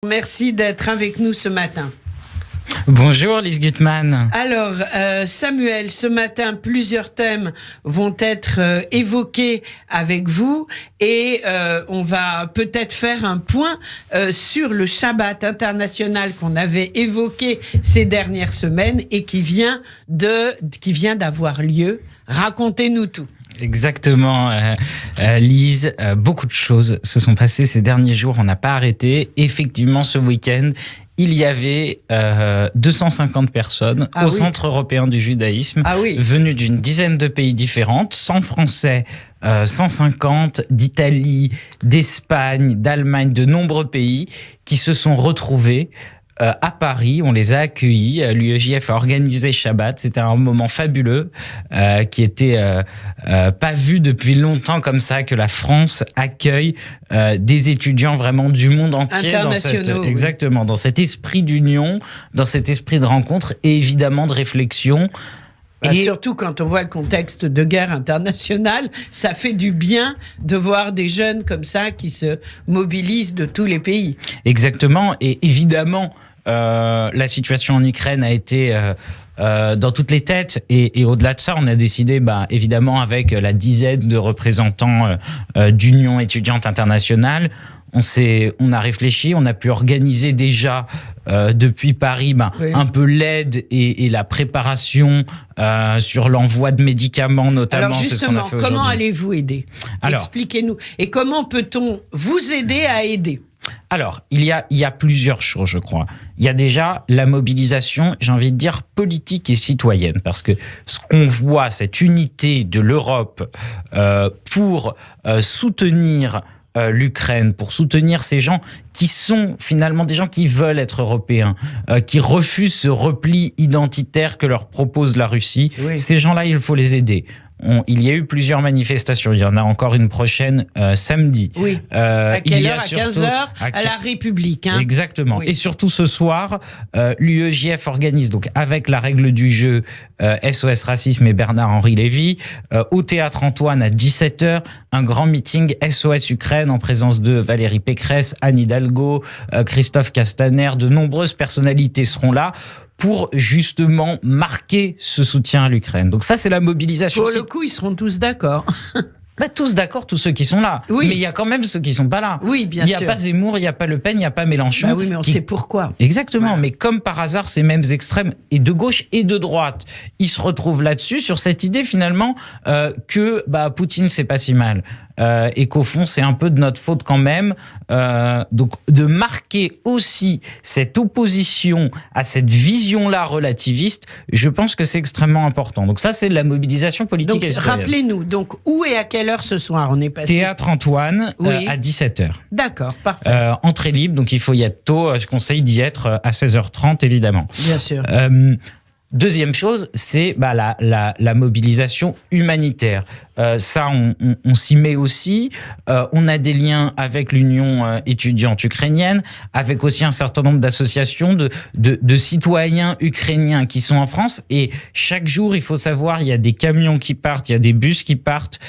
Merci d'être avec nous ce matin. Bonjour Lise Gutmann. Alors Samuel, ce matin plusieurs thèmes vont être évoqués avec vous et on va peut-être faire un point sur le Shabbat international qu'on avait évoqué ces dernières semaines et qui vient d'avoir lieu. Racontez-nous tout. Exactement, Lise. Beaucoup de choses se sont passées ces derniers jours. On n'a pas arrêté. Effectivement, ce week-end, il y avait 250 personnes au Centre européen du judaïsme, venues d'une dizaine de pays différents, 100 Français, 150 d'Italie, d'Espagne, d'Allemagne, de nombreux pays qui se sont retrouvés à Paris. On les a accueillis. L'UEJF a organisé Shabbat. C'était un moment fabuleux qui était pas vu depuis longtemps comme ça, que la France accueille des étudiants vraiment du monde entier exactement, dans cet esprit d'union, dans cet esprit de rencontre et évidemment de réflexion. Et surtout quand on voit le contexte de guerre internationale, ça fait du bien de voir des jeunes comme ça qui se mobilisent de tous les pays. Exactement, et évidemment, la situation en Ukraine a été dans toutes les têtes et au-delà de ça, on a décidé, évidemment, avec la dizaine de représentants d'Union étudiante internationale, on a réfléchi, on a pu organiser déjà depuis Paris un peu l'aide et la préparation sur l'envoi de médicaments notamment. Alors justement, comment allez-vous aider ? Expliquez-nous. Et comment peut-on vous aider à aider ? Alors, il y a plusieurs choses, je crois. Il y a déjà la mobilisation, j'ai envie de dire, politique et citoyenne. Parce que ce qu'on voit, cette unité de l'Europe pour soutenir l'Ukraine, pour soutenir ces gens qui sont finalement des gens qui veulent être européens, qui refusent ce repli identitaire que leur propose la Russie. Ces gens-là, il faut les aider. Il y a eu plusieurs manifestations. Il y en a encore une prochaine samedi. À quelle heure ? À 15h à la République. Exactement. Et surtout ce soir, l'UEJF organise, donc avec la règle du jeu, SOS Racisme et Bernard-Henri Lévy, au Théâtre Antoine à 17h, un grand meeting SOS Ukraine en présence de Valérie Pécresse, Anne Hidalgo, Christophe Castaner. De nombreuses personnalités seront là pour justement marquer ce soutien à l'Ukraine. Donc ça, c'est la mobilisation. Pour le coup, ils seront tous d'accord. Tous d'accord, tous ceux qui sont là. Mais il y a quand même ceux qui ne sont pas là. Oui, bien sûr. Il n'y a pas Zemmour, il n'y a pas Le Pen, il n'y a pas Mélenchon. Mais on sait pourquoi. Exactement, voilà. Mais comme par hasard, ces mêmes extrêmes, et de gauche et de droite, ils se retrouvent là-dessus, sur cette idée finalement que Poutine, c'est pas si mal. Et qu'au fond, c'est un peu de notre faute quand même. Donc, de marquer aussi cette opposition à cette vision-là relativiste, je pense que c'est extrêmement important. Donc ça, c'est de la mobilisation politique et citoyenne. Rappelez-nous, donc, où et à quelle heure ce soir on est passé ? Théâtre Antoine, à 17h. D'accord, parfait. Entrée libre, donc il faut y être tôt. Je conseille d'y être à 16h30, évidemment. Bien sûr. Deuxième chose, c'est la mobilisation humanitaire. Ça, on s'y met aussi. On a des liens avec l'Union étudiante ukrainienne, avec aussi un certain nombre d'associations de citoyens ukrainiens qui sont en France. Et chaque jour, il faut savoir, il y a des camions qui partent, il y a des bus qui partent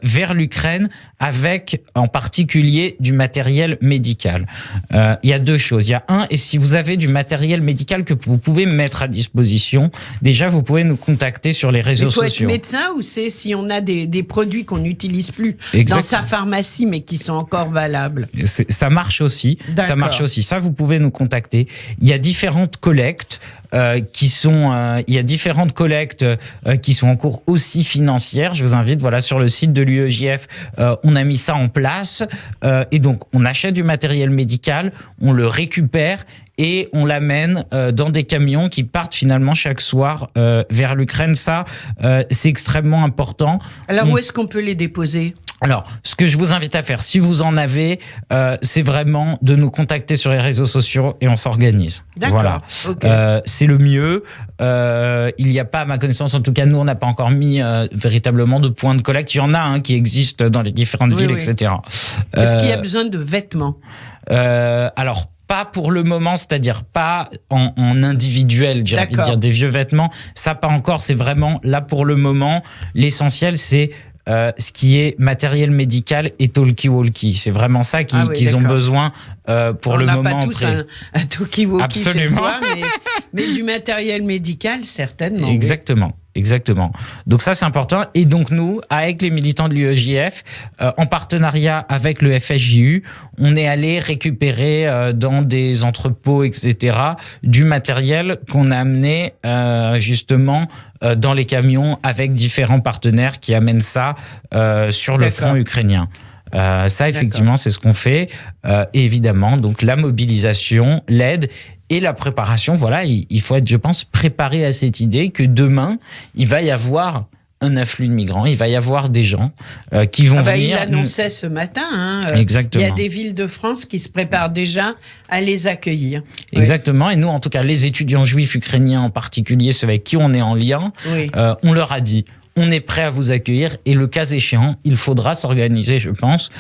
vers l'Ukraine, avec en particulier du matériel médical. Il y a deux choses. Il y a et si vous avez du matériel médical que vous pouvez mettre à disposition, déjà, vous pouvez nous contacter sur les réseaux sociaux. Il faut être médecin ou c'est si on a des produits qu'on n'utilise plus dans sa pharmacie mais qui sont encore valables? Ça marche aussi. Ça marche aussi. Ça, vous pouvez nous contacter. Il y a différentes collectes qui sont en cours aussi financières. Je vous invite, sur le site de l'UEJF, on a mis ça en place. Et donc, on achète du matériel médical, on le récupère et on l'amène dans des camions qui partent finalement chaque soir vers l'Ukraine. Ça, c'est extrêmement important. Alors, où est-ce qu'on peut les déposer ? Alors, ce que je vous invite à faire, si vous en avez, c'est vraiment de nous contacter sur les réseaux sociaux et on s'organise. D'accord. Voilà. Okay. C'est le mieux. Il n'y a pas, à ma connaissance, en tout cas, nous, on n'a pas encore mis véritablement de points de collecte. Il y en a qui existent dans les différentes villes, etc. Est-ce qu'il y a besoin de vêtements ? Alors, pas pour le moment, c'est-à-dire pas en individuel, dire des vieux vêtements. Ça, pas encore. C'est vraiment là pour le moment. L'essentiel, c'est ce qui est matériel médical et talkie-walkie. C'est vraiment ça qu'ils ont besoin pour le moment. On n'a pas tous un talkie-walkie chez soi, mais du matériel médical, certainement. Exactement. Exactement. Donc ça, c'est important. Et donc nous, avec les militants de l'UEJF, en partenariat avec le FSJU, on est allé récupérer dans des entrepôts, etc., du matériel qu'on a amené justement dans les camions avec différents partenaires qui amènent ça sur le front ukrainien. Ça, effectivement, c'est ce qu'on fait. Et évidemment, donc la mobilisation, l'aide et la préparation. Voilà, il faut être, je pense, préparé à cette idée que demain, il va y avoir un afflux de migrants, il va y avoir des gens qui vont venir. Il l'annonçait ce matin. Exactement. Il y a des villes de France qui se préparent déjà à les accueillir. Exactement. Et nous, en tout cas, les étudiants juifs ukrainiens en particulier, ceux avec qui on est en lien, on leur a dit, on est prêt à vous accueillir et le cas échéant, il faudra s'organiser, je pense,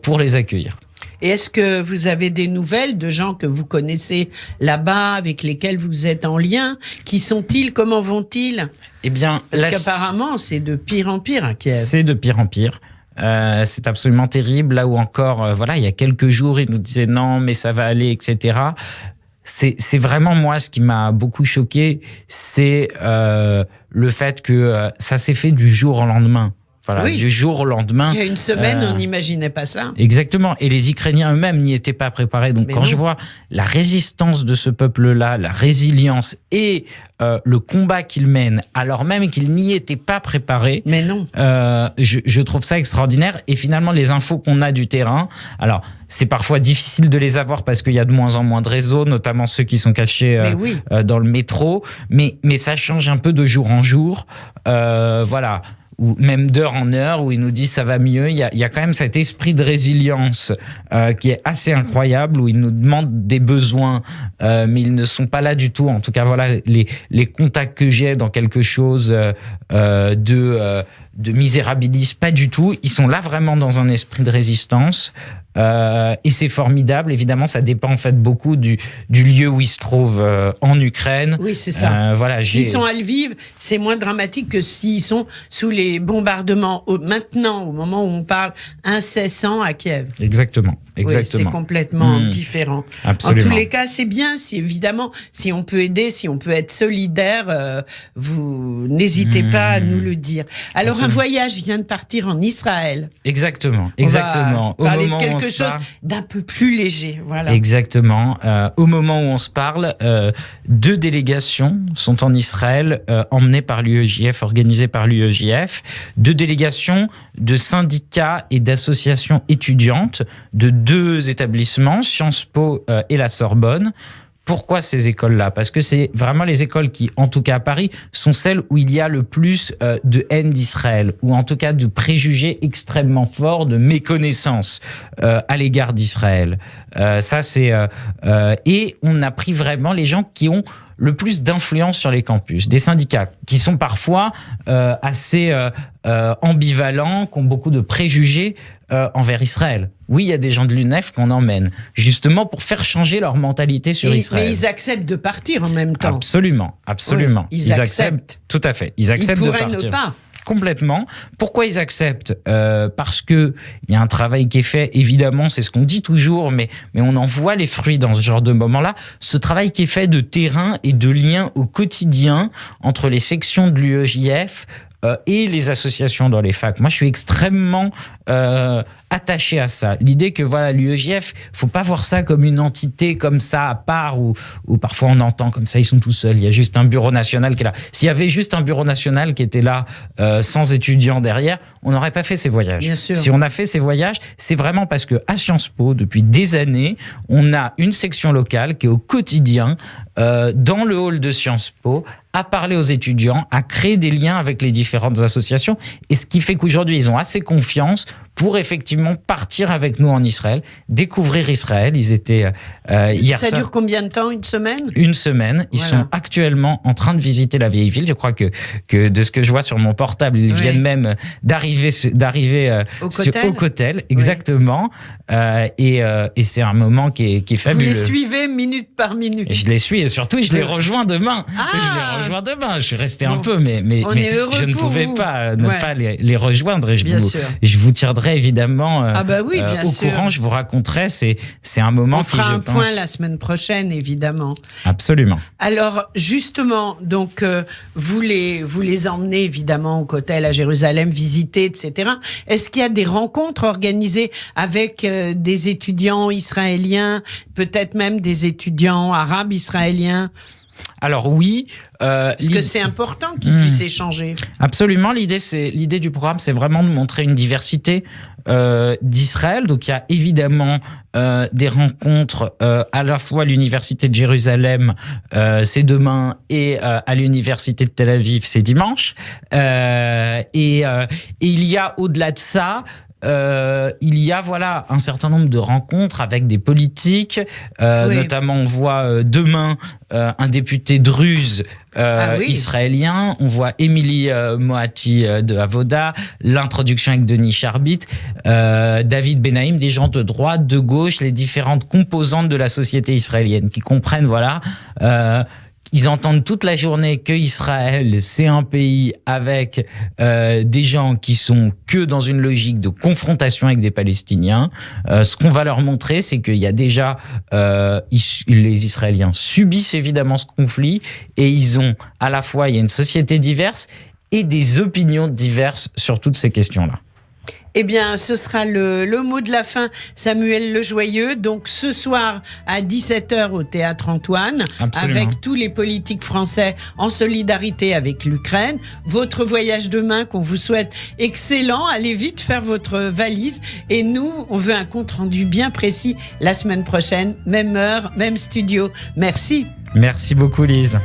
pour les accueillir. Et est-ce que vous avez des nouvelles de gens que vous connaissez là-bas, avec lesquels vous êtes en lien? Qui sont-ils? Comment vont-ils? Eh bien, parce qu'apparemment, c'est de pire en pire à Kiev. C'est de pire en pire. C'est absolument terrible. Là où encore, il y a quelques jours, ils nous disaient non, mais ça va aller, etc. C'est vraiment moi ce qui m'a beaucoup choqué, c'est le fait que ça s'est fait du jour au lendemain. Voilà, du jour au lendemain. Il y a une semaine, on n'imaginait pas ça. Exactement. Et les Ukrainiens eux-mêmes n'y étaient pas préparés. Donc, je vois la résistance de ce peuple-là, la résilience et le combat qu'ils mènent, alors même qu'ils n'y étaient pas préparés. Mais non. Je trouve ça extraordinaire. Et finalement, les infos qu'on a du terrain, alors, c'est parfois difficile de les avoir parce qu'il y a de moins en moins de réseaux, notamment ceux qui sont cachés dans le métro. Mais ça change un peu de jour en jour. Voilà. Ou même d'heure en heure, où ils nous disent ça va mieux. Il y a quand même cet esprit de résilience qui est assez incroyable, où ils nous demandent des besoins, mais ils ne sont pas là du tout. En tout cas, voilà, les contacts que j'ai dans quelque chose de misérabilisme, pas du tout. Ils sont là vraiment dans un esprit de résistance. Et c'est formidable. Évidemment, ça dépend en fait beaucoup du lieu où ils se trouvent en Ukraine. Oui, c'est ça. Voilà, s'ils sont à Lviv, c'est moins dramatique que s'ils sont sous les bombardements maintenant, au moment où on parle, incessants à Kiev. Exactement. Oui, c'est complètement différent. Absolument. En tous les cas, c'est bien, évidemment, si on peut aider, si on peut être solidaire, vous n'hésitez pas à nous le dire. Alors, absolument. Un voyage vient de partir en Israël. Exactement. On va parler de quelque chose d'un peu plus léger. Voilà. Exactement. Au moment où on se parle, 2 délégations sont en Israël, emmenées par l'UEJF, organisées par l'UEJF. 2 délégations de syndicats et d'associations étudiantes de 2 établissements, Sciences Po et la Sorbonne. Pourquoi ces écoles-là? Parce que c'est vraiment les écoles qui, en tout cas à Paris, sont celles où il y a le plus de haine d'Israël, ou en tout cas de préjugés extrêmement forts, de méconnaissance à l'égard d'Israël. Ça, c'est et on a pris vraiment les gens qui ont le plus d'influence sur les campus, des syndicats qui sont parfois assez ambivalents, qui ont beaucoup de préjugés envers Israël. Oui, il y a des gens de l'UNEF qu'on emmène, justement pour faire changer leur mentalité sur Israël. Mais ils acceptent de partir en même temps. Absolument. Oui, ils acceptent. Tout à fait. Ils acceptent de partir. Ils pourraient ne pas. Complètement. Pourquoi ils acceptent? Parce que il y a un travail qui est fait, évidemment, c'est ce qu'on dit toujours, mais on en voit les fruits dans ce genre de moment-là. Ce travail qui est fait de terrain et de lien au quotidien entre les sections de l'UEJF et les associations dans les facs. Moi, je suis extrêmement attaché à ça. L'idée que voilà, l'UEJF, faut pas voir ça comme une entité comme ça à part, où parfois on entend comme ça, ils sont tout seuls. Il y a juste un bureau national qui est là. S'il y avait juste un bureau national qui était là, sans étudiants derrière, on n'aurait pas fait ces voyages. Bien sûr. Si on a fait ces voyages, c'est vraiment parce que à Sciences Po, depuis des années, on a une section locale qui est au quotidien dans le hall de Sciences Po, à parler aux étudiants, à créer des liens avec les différentes associations. Et ce qui fait qu'aujourd'hui, ils ont assez confiance pour effectivement partir avec nous en Israël, découvrir Israël. Ils étaient hier soir. Ça dure combien de temps? Une semaine? Une semaine. Ils sont actuellement en train de visiter la vieille ville. Je crois que de ce que je vois sur mon portable, ils viennent même d'arriver au Kotel. Exactement. Et c'est un moment qui est fabuleux. Vous les suivez minute par minute? Et je les suis et surtout, je les rejoins demain. Je suis resté un peu, mais je ne pouvais pas ne pas les rejoindre. Et je vous tiendrai évidemment au courant. Je vous raconterai. C'est un moment qui, je pense... On fera un point la semaine prochaine, évidemment. Absolument. Alors, justement, donc, vous les emmenez, évidemment, au Kotel, à Jérusalem, visiter, etc. Est-ce qu'il y a des rencontres organisées avec des étudiants israéliens, peut-être même des étudiants arabes israéliens? Alors oui. Parce que c'est important qu'ils puissent échanger. Absolument. L'idée du programme, c'est vraiment de montrer une diversité d'Israël. Donc il y a évidemment des rencontres à la fois à l'université de Jérusalem, c'est demain, et à l'université de Tel Aviv, c'est dimanche. Et il y a au-delà de ça... il y a un certain nombre de rencontres avec des politiques, notamment on voit demain un député druze israélien, on voit Émilie Moati de Avoda, l'introduction avec Denis Charbit, David Benaïm, des gens de droite, de gauche, les différentes composantes de la société israélienne qui comprennent ils entendent toute la journée que Israël, c'est un pays avec des gens qui sont que dans une logique de confrontation avec des Palestiniens. Ce qu'on va leur montrer, c'est qu'il y a déjà... les Israéliens subissent évidemment ce conflit et ils ont à la fois, il y a une société diverse et des opinions diverses sur toutes ces questions-là. Eh bien, ce sera le mot de la fin, Samuel Lejoyeux. Donc, ce soir, à 17h au Théâtre Antoine, Absolument. Avec tous les politiques français en solidarité avec l'Ukraine. Votre voyage demain, qu'on vous souhaite excellent. Allez vite faire votre valise. Et nous, on veut un compte-rendu bien précis la semaine prochaine. Même heure, même studio. Merci. Merci beaucoup, Lise.